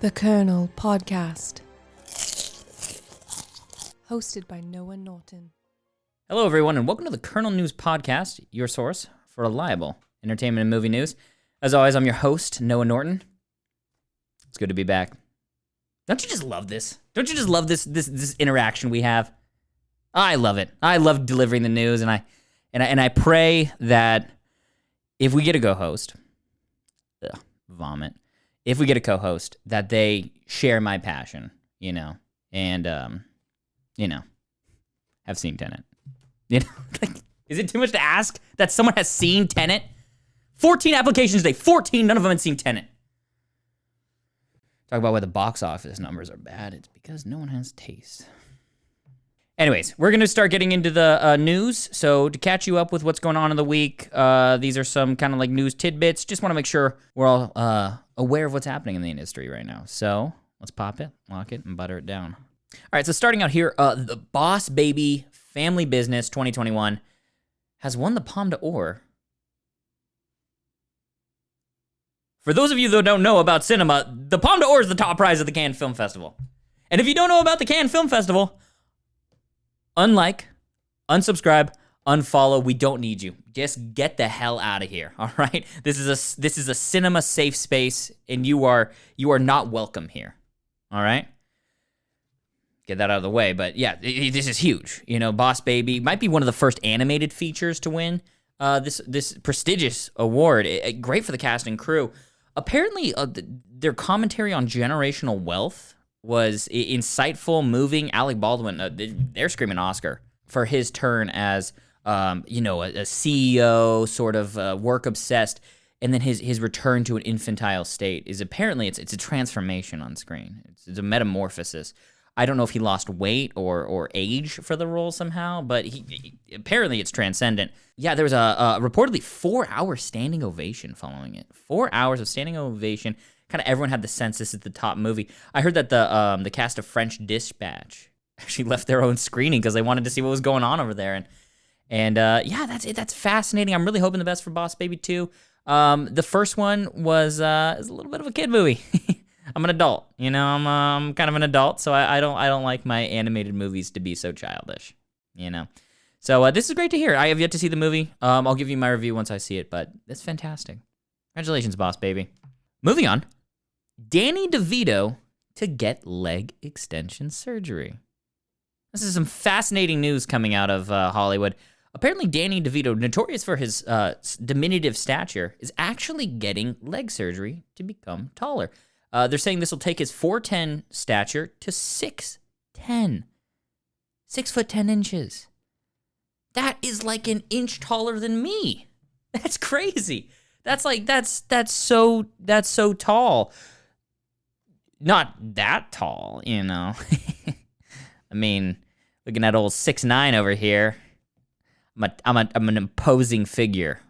The Kernel Podcast. Hosted by Noah Norton. Hello, everyone, and welcome to the Kernel News Podcast, your source for reliable entertainment and movie news. As always, I'm your host, Noah Norton. It's good to be back. Don't you just love this? Don't you just love this interaction we have? I love it. I love delivering the news, and I pray that if we get a co-host, vomit. If we get a co-host, that they share my passion, and have seen Tenet. Is it too much to ask that someone has seen Tenet? 14 applications today. 14, none of them had seen Tenet. Talk about why the box office numbers are bad. It's because no one has taste. Anyways, we're going to start getting into the news. So to catch you up with what's going on in the week, these are some kind of like news tidbits. Just want to make sure we're all aware of what's happening in the industry right now. So let's pop it, lock it, and butter it down. All right, so starting out here, the Boss Baby Family Business 2021 has won the Palme d'Or. For those of you that don't know about cinema, the Palme d'Or is the top prize of the Cannes Film Festival. And if you don't know about the Cannes Film Festival, unlike, unsubscribe, unfollow, we don't need you. Just get the hell out of here, all right? This is a cinema safe space, and you are not welcome here, all right? Get that out of the way, but yeah, this is huge. Boss Baby might be one of the first animated features to win this prestigious award. Great for the cast and crew. Apparently, their commentary on generational wealth was insightful, moving. Alec Baldwin, they're screaming Oscar for his turn as, a CEO, sort of work-obsessed, and then his return to an infantile state is apparently, it's a transformation on screen. It's a metamorphosis. I don't know if he lost weight or age for the role somehow, but he apparently it's transcendent. Yeah, there was a reportedly 4-hour standing ovation following it. 4 hours of standing ovation. Kind of everyone had the sense this is the top movie. I heard that the cast of French Dispatch actually left their own screening because they wanted to see what was going on over there. And yeah, that's it. That's fascinating. I'm really hoping the best for Boss Baby 2. The first one was a little bit of a kid movie. I'm an adult, I'm kind of an adult, so I don't like my animated movies to be so childish, So this is great to hear. I have yet to see the movie. I'll give you my review once I see it, but it's fantastic. Congratulations, Boss Baby. Moving on, Danny DeVito to get leg extension surgery. This is some fascinating news coming out of Hollywood. Apparently, Danny DeVito, notorious for his diminutive stature, is actually getting leg surgery to become taller. They're saying this will take his 4'10" stature to 6'10". 6 foot 10 inches. That is like an inch taller than me. That's crazy. That's so tall. Not that tall, I mean, looking at old 6'9" over here. I'm an imposing figure.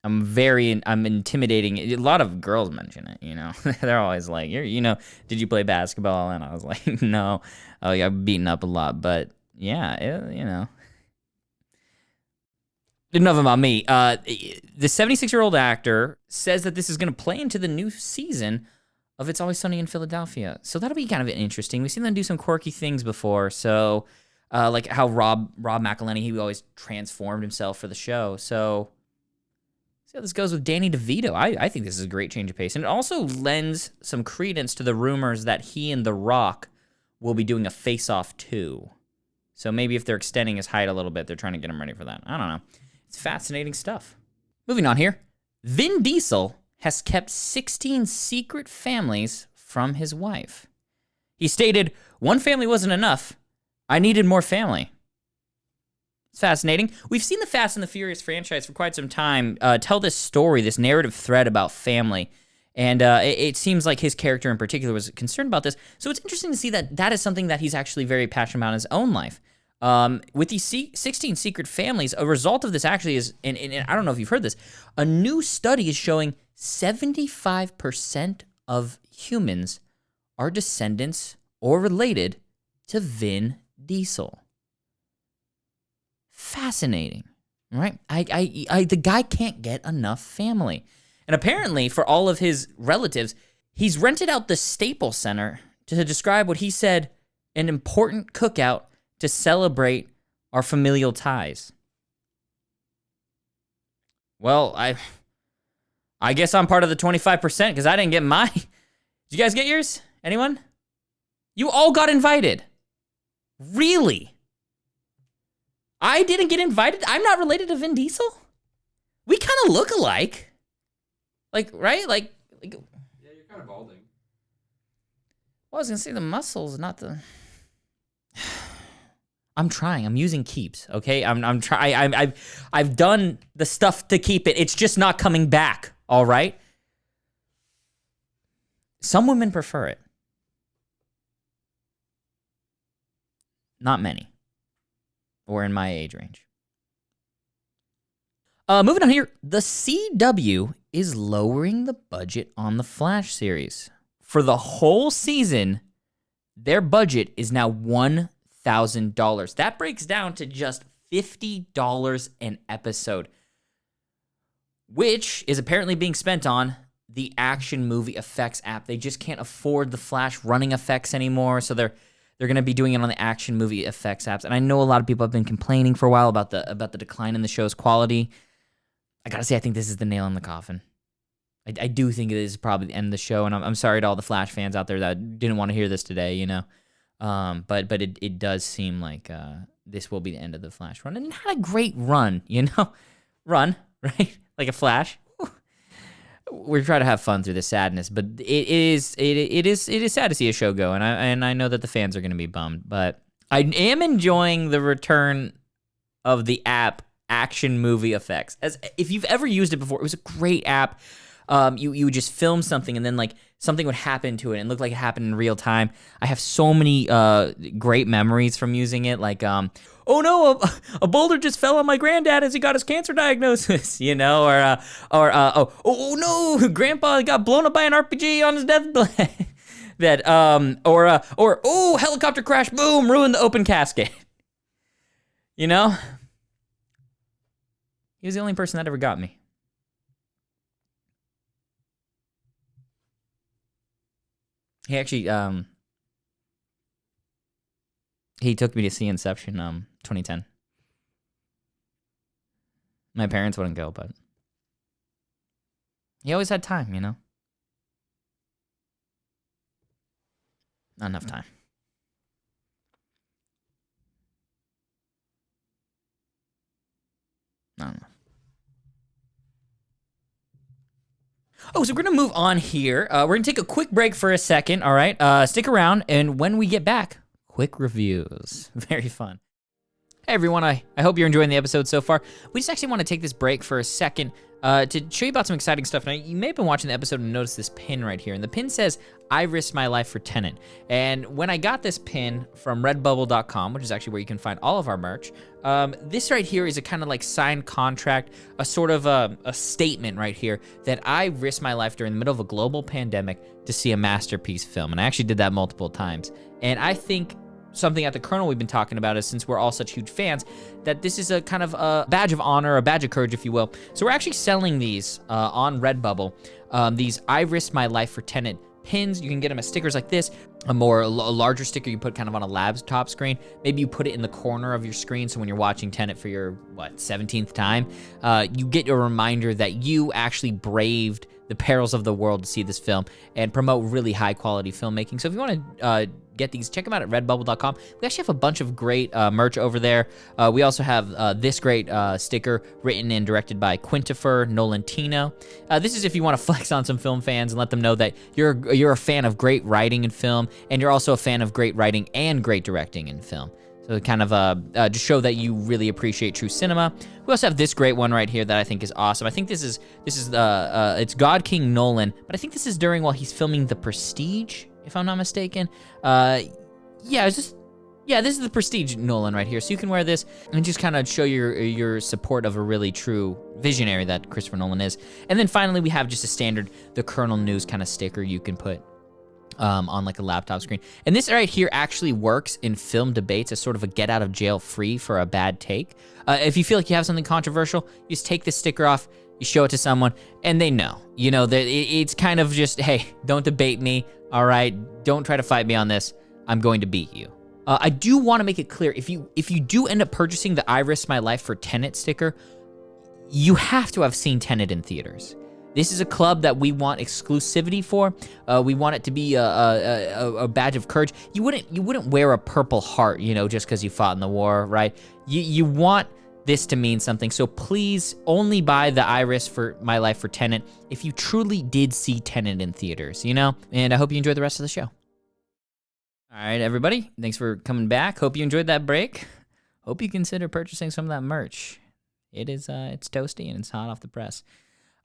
I'm intimidating. A lot of girls mention it, They're always like, did you play basketball? And I was like, no. Oh, yeah, I've beaten up a lot, but yeah, Enough about me. The 76-year-old actor says that this is going to play into the new season of It's Always Sunny in Philadelphia. So that'll be kind of interesting. We've seen them do some quirky things before. So, like how Rob McElhenney, he always transformed himself for the show. So see how this goes with Danny DeVito. I think this is a great change of pace. And it also lends some credence to the rumors that he and The Rock will be doing a Face-Off 2. So maybe if they're extending his height a little bit, they're trying to get him ready for that. I don't know. It's fascinating stuff. Moving on here. Vin Diesel has kept 16 secret families from his wife. He stated, "One family wasn't enough. I needed more family." It's fascinating. We've seen the Fast and the Furious franchise for quite some time tell this story, this narrative thread about family. And it seems like his character in particular was concerned about this. So it's interesting to see that is something that he's actually very passionate about in his own life. With these 16 secret families, a result of this actually is, and I don't know if you've heard this, a new study is showing 75% of humans are descendants or related to Vin Diesel. Fascinating, right? The guy can't get enough family. And apparently, for all of his relatives, He's rented out the Staples Center to describe what he said an important cookout to celebrate our familial ties. Well, I guess I'm part of the 25% because I didn't get mine. Did you guys get yours? Anyone? You all got invited. Really? I didn't get invited? I'm not related to Vin Diesel? We kind of look alike. Like, right? Like, yeah, you're kind of balding. Well, I was gonna say the muscles, not the. I'm trying. I'm using keeps. Okay, I'm trying. I've done the stuff to keep it. It's just not coming back. All right. Some women prefer it. Not many. Or in my age range. Moving on here, the CW is lowering the budget on the Flash series. For the whole season, their budget is now $1,000. That breaks down to just $50 an episode, which is apparently being spent on the Action Movie Effects app. They just can't afford the Flash running effects anymore, so they're going to be doing it on the Action Movie Effects apps. And I know a lot of people have been complaining for a while about the decline in the show's quality. I gotta say, I think this is the nail in the coffin. I do think it is probably the end of the show, and I'm sorry to all the Flash fans out there that didn't want to hear this today, you know. But it does seem like this will be the end of the Flash run, and not a great run, you know. Run, right? Like a Flash. We're trying to have fun through the sadness, but it is sad to see a show go, and I know that the fans are going to be bummed, but I am enjoying the return of the app Action Movie Effects. As if you've ever used it before, it was a great app. You would just film something, and then like something would happen to it, and it looked like it happened in real time. I have so many great memories from using it, like oh no, a boulder just fell on my granddad as he got his cancer diagnosis, you know, or oh no, grandpa got blown up by an RPG on his deathbed. That or oh, helicopter crash, boom, ruined the open casket. You know? He was the only person that ever got me. He actually he took me to see Inception 2010. My parents wouldn't go, but he always had time, you know? Not enough time. I don't know. Oh, so we're going to move on here. We're going to take a quick break for a second, all right? Stick around, and when we get back, quick reviews. Very fun. Hey, everyone. I hope you're enjoying the episode so far. We just actually want to take this break for a second to show you about some exciting stuff. Now, you may have been watching the episode and noticed this pin right here, and the pin says, I risked my life for Tenet. And when I got this pin from redbubble.com, which is actually where you can find all of our merch, this right here is a kind of like signed contract, a sort of a statement right here that I risked my life during the middle of a global pandemic to see a masterpiece film. And I actually did that multiple times. And I think something at the Kernel we've been talking about is, since we're all such huge fans, that this is a kind of a badge of honor, a badge of courage, if you will. So we're actually selling these on Redbubble. These I risked my life for Tenet pins. You can get them as stickers like this. A larger sticker you put kind of on a laptop screen. Maybe you put it in the corner of your screen, so when you're watching Tenet for your 17th time, you get a reminder that you actually braved the perils of the world to see this film and promote really high quality filmmaking. So if you want to get these, check them out at redbubble.com. We actually have a bunch of great merch over there. We also have this great sticker written and directed by Quintifer Nolantino. This is if you want to flex on some film fans and let them know that you're a fan of great writing in film, and you're also a fan of great writing and great directing in film. So kind of to show that you really appreciate true cinema. We also have this great one right here that I think is awesome. I think this is it's God King Nolan, but I think this is while he's filming The Prestige, if I'm not mistaken. This is The Prestige Nolan right here. So you can wear this and just kind of show your support of a really true visionary that Christopher Nolan is. And then finally, we have just a standard The Kernel News kind of sticker you can put on like a laptop screen. And this right here actually works in film debates as sort of a get out of jail free for a bad take. If you feel like you have something controversial, you just take this sticker off, You show it to someone, and they know. You know, that it's kind of just, hey, don't debate me, all right? Don't try to fight me on this. I'm going to beat you. I do want to make it clear, if you do end up purchasing the I Risk My Life for Tenet sticker, you have to have seen Tenet in theaters. This is a club that we want exclusivity for. We want it to be a badge of courage. You wouldn't wear a Purple Heart, you know, just because you fought in the war, right? You want this to mean something. So please only buy the I Risk for My Life for Tenet if you truly did see Tenet in theaters, you know? And I hope you enjoy the rest of the show. All right, everybody. Thanks for coming back. Hope you enjoyed that break. Hope you consider purchasing some of that merch. It's toasty and it's hot off the press.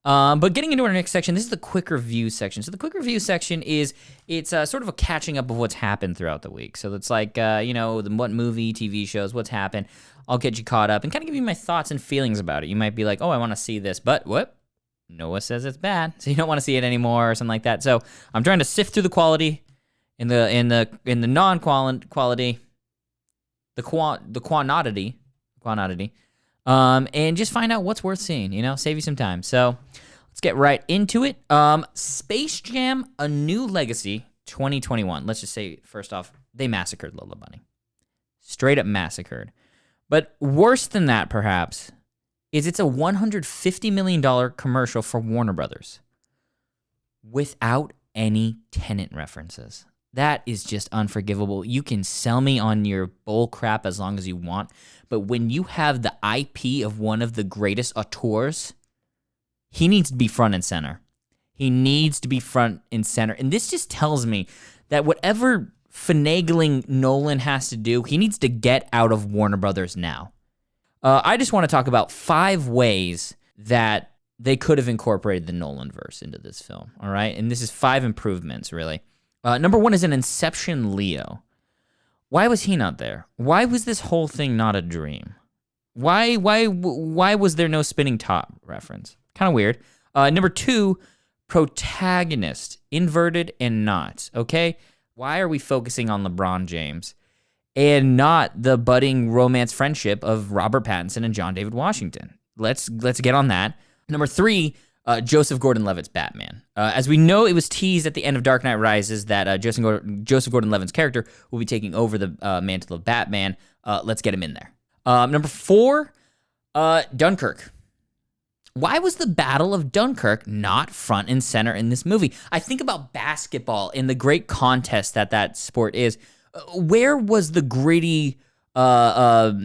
But getting into our next section, this is the quick review section. So the quick review section it's sort of a catching up of what's happened throughout the week. So it's like, what movie, TV shows, what's happened. I'll get you caught up and kind of give you my thoughts and feelings about it. You might be like, oh, I want to see this, but what? Noah says it's bad, so you don't want to see it anymore or something like that. So I'm trying to sift through the quality, in the non-quality, the quantity, and just find out what's worth seeing, you know, save you some time. So let's get right into it. Space Jam: A New Legacy 2021. Let's just say, first off, they massacred Lola Bunny. Straight up massacred. But worse than that, perhaps, is it's a $150 million commercial for Warner Brothers without any Tenet references. That is just unforgivable. You can sell me on your bull crap as long as you want, but when you have the IP of one of the greatest auteurs, he needs to be front and center. He needs to be front and center. And this just tells me that whatever finagling Nolan has to do, he needs to get out of Warner Brothers now. I just want to talk about 5 ways that they could have incorporated the Nolanverse into this film, all right? And this is 5 improvements, really. Number 1 is an Inception Leo. Why was he not there? Why was this whole thing not a dream? Why was there no spinning top reference? Kind of weird. Number 2, protagonist, inverted and not, okay? Why are we focusing on LeBron James and not the budding romance friendship of Robert Pattinson and John David Washington? Let's get on that. Number 3, Joseph Gordon-Levitt's Batman. As we know, it was teased at the end of Dark Knight Rises that Joseph Gordon-Levitt's character will be taking over the mantle of Batman. Let's get him in there. Number 4, Dunkirk. Why was the Battle of Dunkirk not front and center in this movie? I think about basketball and the great contest that sport is. Where was the gritty war?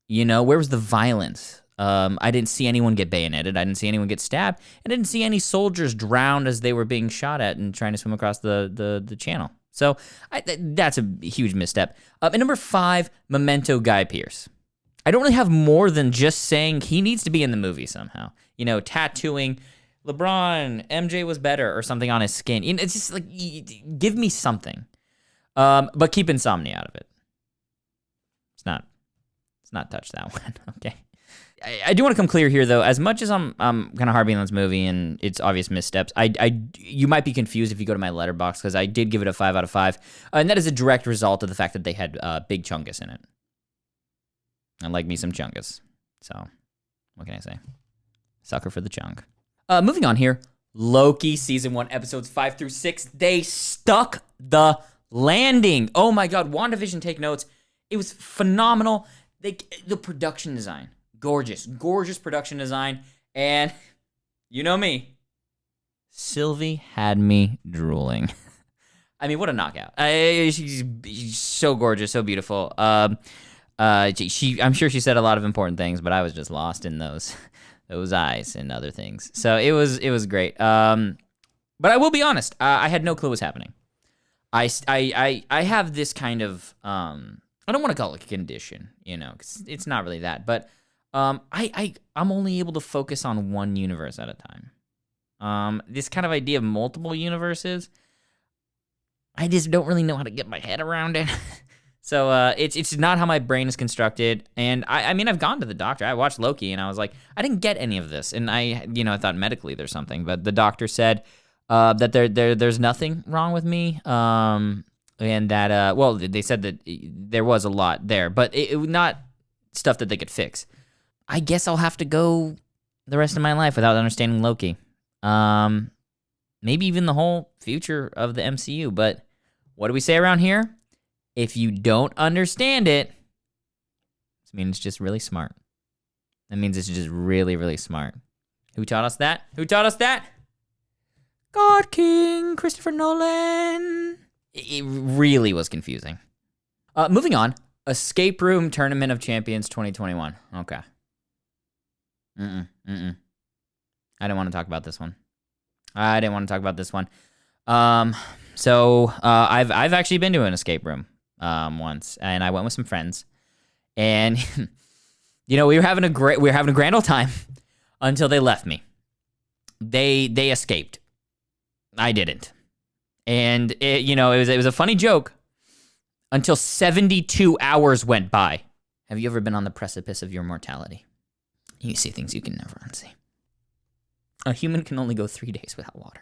You know, where was the violence? I didn't see anyone get bayoneted. I didn't see anyone get stabbed. I didn't see any soldiers drowned as they were being shot at and trying to swim across the channel. So that's a huge misstep. And number 5, Memento Guy Pearce. I don't really have more than just saying he needs to be in the movie somehow. You know, tattooing LeBron, MJ was better or something on his skin. It's just like, give me something. But keep Insomnia out of it. It's not touch that one, okay? I do want to come clear here, though. As much as I'm kind of harping on this movie and its obvious missteps, you might be confused if you go to my Letterboxd because I did give it a 5 out of 5, and that is a direct result of the fact that they had Big Chungus in it. I like me some Chungus, so what can I say? Sucker for the chunk. Moving on here, Loki Season 1, Episodes 5 through 6. They stuck the landing. Oh my God, WandaVision, take notes. It was phenomenal. The production design. Gorgeous production design. And you know me, Sylvie had me drooling. I mean, what a knockout. She's so gorgeous, so beautiful. I'm sure she said a lot of important things, but I was just lost in those eyes and other things. So it was great. But I will be honest, I had no clue what was happening. I have this kind of, I don't want to call it a condition, you know, 'cause it's not really that, but I'm only able to focus on one universe at a time. This kind of idea of multiple universes, I just don't really know how to get my head around it. So it's not how my brain is constructed. And I mean, I've gone to the doctor. I watched Loki, and I was like, I didn't get any of this. And I thought medically there's something, but the doctor said that there's nothing wrong with me. And that they said that there was a lot there, but it was not stuff that they could fix. I guess I'll have to go the rest of my life without understanding Loki. Maybe even the whole future of the MCU. But what do we say around here? If you don't understand it, it means it's just really smart. That means it's just really, really smart. Who taught us that? Who taught us that? God King, Christopher Nolan. It really was confusing. Moving on. Escape Room Tournament of Champions 2021. Okay. I didn't want to talk about this one. I've actually been to an escape room once, and I went with some friends, and we were having a grand old time until they left me. They escaped. I didn't, and it was a funny joke until 72 hours went by. Have you ever been on the precipice of your mortality? You see things you can never unsee. A human can only go 3 days without water.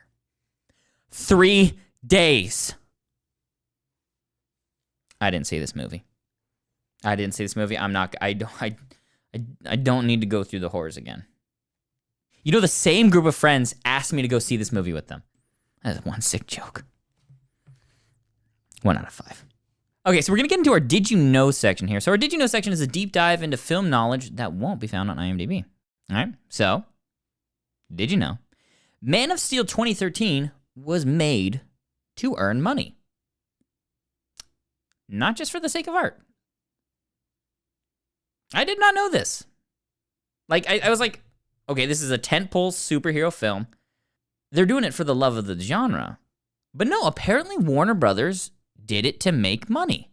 3 days. I didn't see this movie. I don't need to go through the horrors again. The same group of friends asked me to go see this movie with them. That is one sick joke. 1 out of 5. Okay, so we're going to get into our Did You Know section here. So our Did You Know section is a deep dive into film knowledge that won't be found on IMDb. All right, so did you know Man of Steel 2013 was made to earn money? Not just for the sake of art. I did not know this. I was like, okay, this is a tentpole superhero film. They're doing it for the love of the genre. But no, apparently Warner Brothers did it to make money.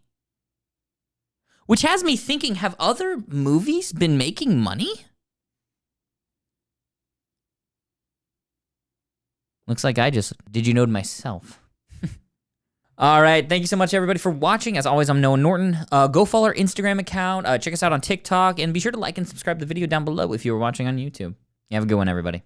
Which has me thinking, have other movies been making money? Looks like I just did you know to myself. All right, thank you so much, everybody, for watching. As always, I'm Noah Norton. Go follow our Instagram account. Check us out on TikTok. And be sure to like and subscribe to the video down below if you were watching on YouTube. You have a good one, everybody.